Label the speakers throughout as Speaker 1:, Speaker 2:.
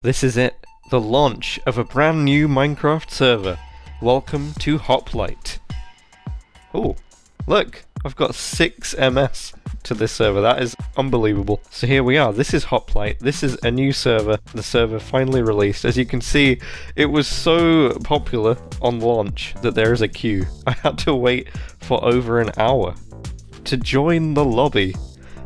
Speaker 1: This is it, the launch of a brand new Minecraft server. Welcome to HOPLITE. Oh, look, I've got 6 MS to this server, that is unbelievable. So here we are, this is HOPLITE, this is a new server, the server finally released. As you can see, it was so popular on launch that there is a queue. I had to wait for over an hour to join the lobby.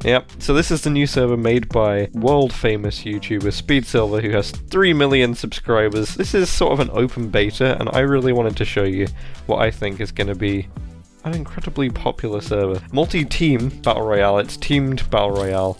Speaker 1: Yep, so this is the new server made by world-famous YouTuber SpeedSilver, who has 3 million subscribers. This is sort of an open beta, and I really wanted to show you what I think is going to be an incredibly popular server. Multi-team Battle Royale, it's teamed Battle Royale,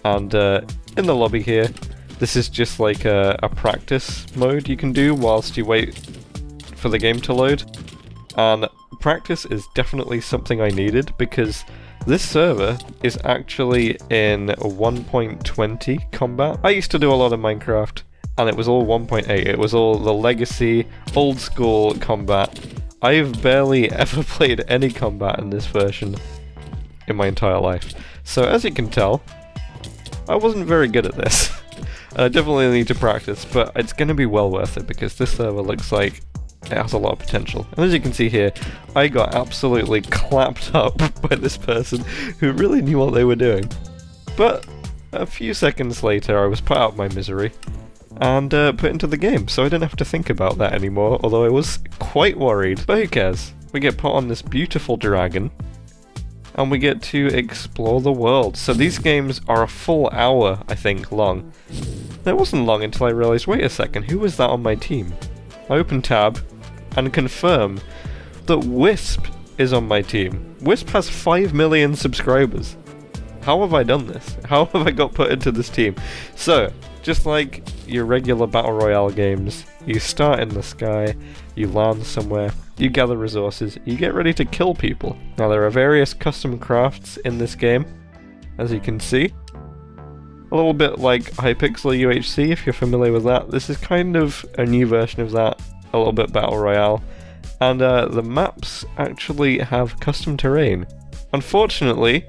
Speaker 1: and in the lobby here, this is just like a practice mode you can do whilst you wait for the game to load. And practice is definitely something I needed, because this server is actually in 1.20 combat. I used to do a lot of Minecraft, and it was all 1.8. It was all the legacy, old school combat. I've barely ever played any combat in this version in my entire life. So as you can tell, I wasn't very good at this. I definitely need to practice, but it's going to be well worth it, because this server looks like it has a lot of potential. And as you can see here, I got absolutely clapped up by this person who really knew what they were doing. But a few seconds later, I was put out of my misery and put into the game, so I didn't have to think about that anymore, although I was quite worried. But who cares? We get put on this beautiful dragon, and we get to explore the world. So these games are a full hour, I think, long. It wasn't long until I realised, wait a second, who was that on my team? I open tab and confirm that Wisp is on my team. Wisp has 5 million subscribers. How have I done this? How have I got put into this team? So, just like your regular Battle Royale games, you start in the sky, you land somewhere, you gather resources, you get ready to kill people. Now there are various custom crafts in this game, as you can see. A little bit like Hypixel UHC, if you're familiar with that. This is kind of a new version of that, a little bit Battle Royale. And the maps actually have custom terrain. Unfortunately,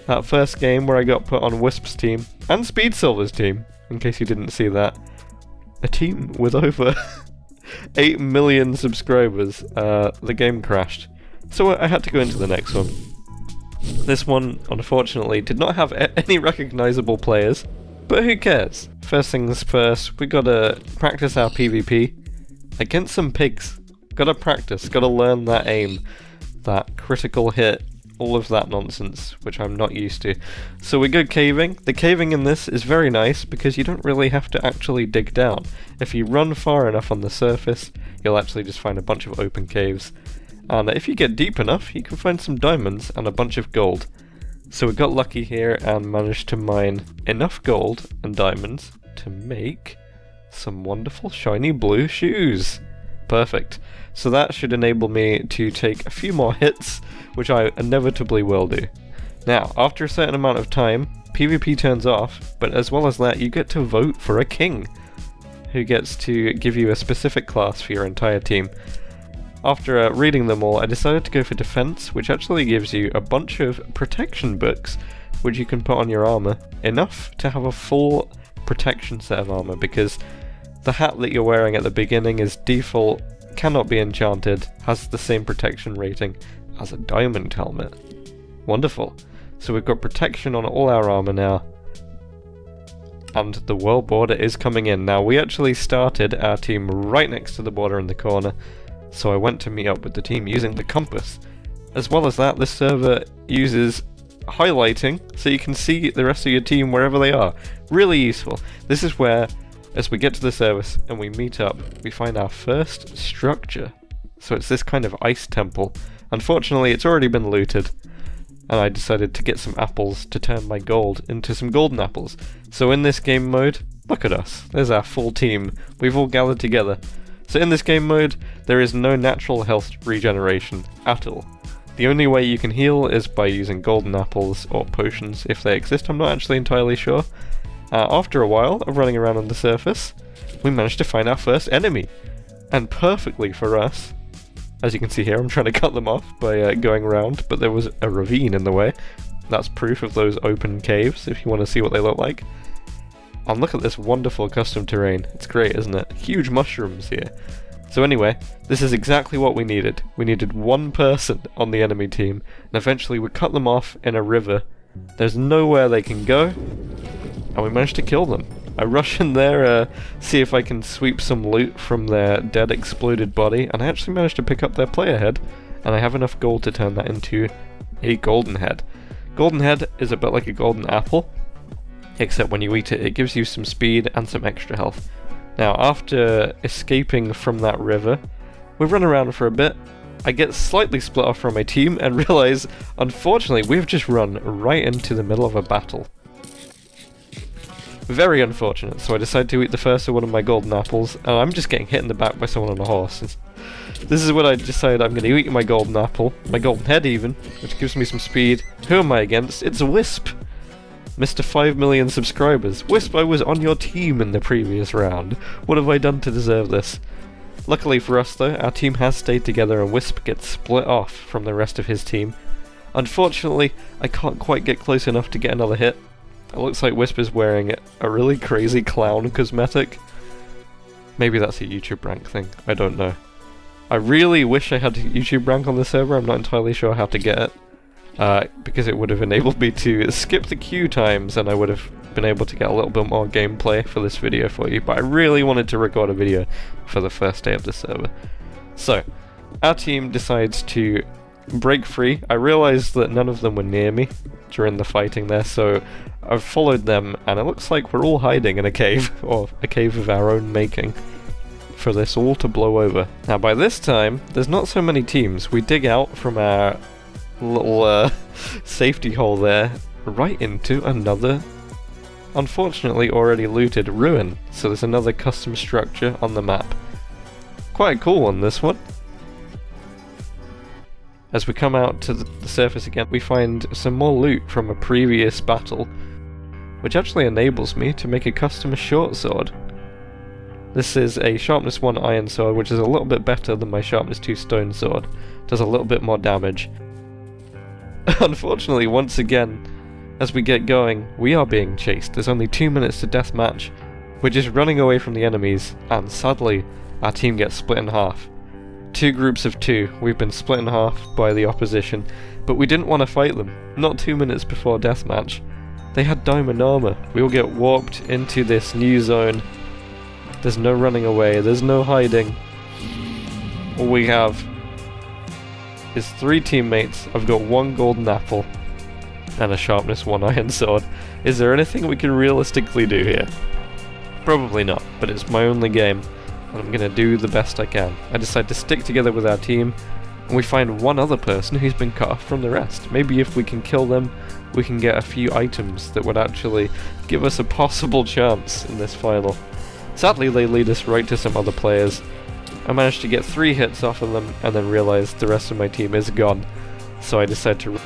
Speaker 1: that first game where I got put on Wisp's team, and SpeedSilver's team, in case you didn't see that, a team with over 8 million subscribers, the game crashed. So I had to go into the next one. This one, unfortunately, did not have any recognisable players, but who cares? First things first, we gotta practice our PvP against some pigs. Gotta practice, gotta learn that aim, that critical hit, all of that nonsense, which I'm not used to. So we go caving. The caving in this is very nice, because you don't really have to actually dig down. If you run far enough on the surface, you'll actually just find a bunch of open caves. And if you get deep enough, you can find some diamonds and a bunch of gold. So we got lucky here and managed to mine enough gold and diamonds to make some wonderful shiny blue shoes. Perfect. So that should enable me to take a few more hits, which I inevitably will do. Now, after a certain amount of time, PvP turns off, but as well as that, you get to vote for a king, who gets to give you a specific class for your entire team. After reading them all, I decided to go for defense, which actually gives you a bunch of protection books, which you can put on your armor, enough to have a full protection set of armor, because the hat that you're wearing at the beginning is default, cannot be enchanted, has the same protection rating as a diamond helmet. Wonderful. So we've got protection on all our armor now, and the world border is coming in. Now, we actually started our team right next to the border in the corner, so I went to meet up with the team using the compass. As well as that, this server uses highlighting, so you can see the rest of your team wherever they are. Really useful. This is where, as we get to the service and we meet up, we find our first structure. So it's this kind of ice temple. Unfortunately, it's already been looted, and I decided to get some apples to turn my gold into some golden apples. So in this game mode, look at us. There's our full team. We've all gathered together. So in this game mode, there is no natural health regeneration at all. The only way you can heal is by using golden apples or potions, if they exist. I'm not actually entirely sure. After a while of running around on the surface, we managed to find our first enemy. And perfectly for us, as you can see here, I'm trying to cut them off by going around, but there was a ravine in the way. That's proof of those open caves, if you want to see what they look like. And look at this wonderful custom terrain. It's great, isn't it? Huge mushrooms here. So anyway, this is exactly what we needed. We needed one person on the enemy team, and eventually we cut them off in a river. There's nowhere they can go, and we managed to kill them. I rush in there, see if I can sweep some loot from their dead exploded body, and I actually managed to pick up their player head, and I have enough gold to turn that into a golden head. Golden head is a bit like a golden apple, except when you eat it, it gives you some speed and some extra health. Now, after escaping from that river, we run around for a bit. I get slightly split off from my team and realise, unfortunately, we've just run right into the middle of a battle. Very unfortunate, so I decide to eat the first of one of my golden apples, and I'm just getting hit in the back by someone on a horse. This is when I decide I'm going to eat my golden apple, my golden head even, which gives me some speed. Who am I against? It's Wisp! Mr. 5 million subscribers. Wisp, I was on your team in the previous round. What have I done to deserve this? Luckily for us though, our team has stayed together and Wisp gets split off from the rest of his team. Unfortunately, I can't quite get close enough to get another hit. It looks like Wisp is wearing a really crazy clown cosmetic. Maybe that's a YouTube rank thing, I don't know. I really wish I had a YouTube rank on the server, I'm not entirely sure how to get it. Because it would have enabled me to skip the queue times and I would have been able to get a little bit more gameplay for this video for you, but I really wanted to record a video for the first day of the server. So, our team decides to break free. I realised that none of them were near me during the fighting there, so I've followed them and it looks like we're all hiding in a cave, or a cave of our own making, for this all to blow over. Now by this time, there's not so many teams. We dig out from our little safety hole there right into another, unfortunately already looted, ruin. So there's another custom structure on the map. Quite a cool one, this one. As we come out to the surface again, we find some more loot from a previous battle, which actually enables me to make a custom short sword. This is a sharpness 1 iron sword, which is a little bit better than my sharpness 2 stone sword. Does a little bit more damage. Unfortunately, once again, as we get going, we are being chased. There's only 2 minutes to deathmatch. We're just running away from the enemies, and sadly, our team gets split in half. 2 groups of 2. We've been split in half by the opposition, but we didn't want to fight them. Not 2 minutes before deathmatch. They had diamond armor. We will get warped into this new zone. There's no running away. There's no hiding. All we have is 3 teammates. I've got 1 golden apple and a sharpness 1 iron sword. Is there anything we can realistically do here? Probably not, but it's my only game, and I'm gonna do the best I can. I decide to stick together with our team, and we find one other person who's been cut off from the rest. Maybe if we can kill them, we can get a few items that would actually give us a possible chance in this final. Sadly, they lead us right to some other players. I managed to get 3 hits off of them, and then realised the rest of my team is gone. So I decide to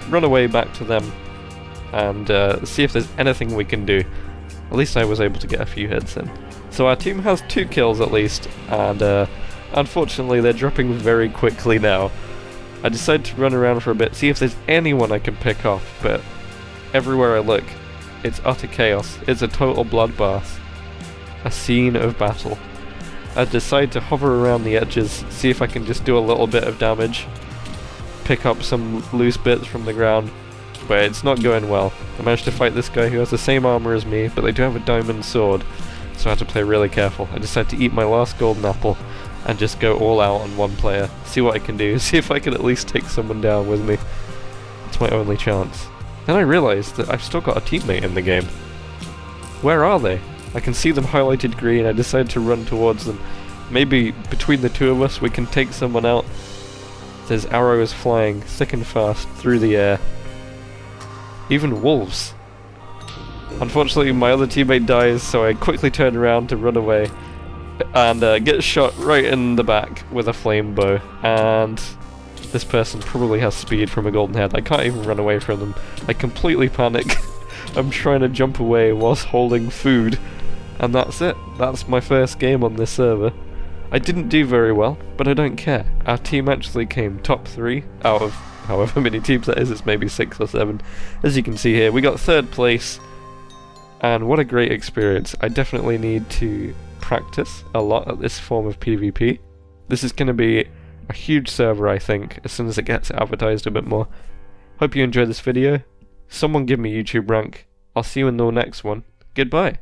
Speaker 1: run away back to them, and see if there's anything we can do. At least I was able to get a few hits in. So our team has 2 kills at least, and unfortunately they're dropping very quickly now. I decide to run around for a bit, see if there's anyone I can pick off, but everywhere I look, it's utter chaos. It's a total bloodbath. A scene of battle. I decide to hover around the edges, see if I can just do a little bit of damage, pick up some loose bits from the ground, but it's not going well. I managed to fight this guy who has the same armor as me, but they do have a diamond sword, so I had to play really careful. I decided to eat my last golden apple and just go all out on one player, see what I can do, see if I can at least take someone down with me. It's my only chance. Then I realised that I've still got a teammate in the game. Where are they? I can see them highlighted green. I decide to run towards them. Maybe between the 2 of us we can take someone out. There's arrows flying thick and fast through the air. Even wolves. Unfortunately my other teammate dies, so I quickly turn around to run away and get shot right in the back with a flame bow. And this person probably has speed from a golden head. I can't even run away from them. I completely panic. I'm trying to jump away whilst holding food. And that's it. That's my first game on this server. I didn't do very well, but I don't care. Our team actually came top 3 out of however many teams that is. It's maybe 6 or 7. As you can see here, we got 3rd place. and what a great experience. I definitely need to practice a lot at this form of PvP. This is going to be a huge server, I think, as soon as it gets advertised a bit more. Hope you enjoyed this video. Someone give me YouTube rank. I'll see you in the next one. Goodbye.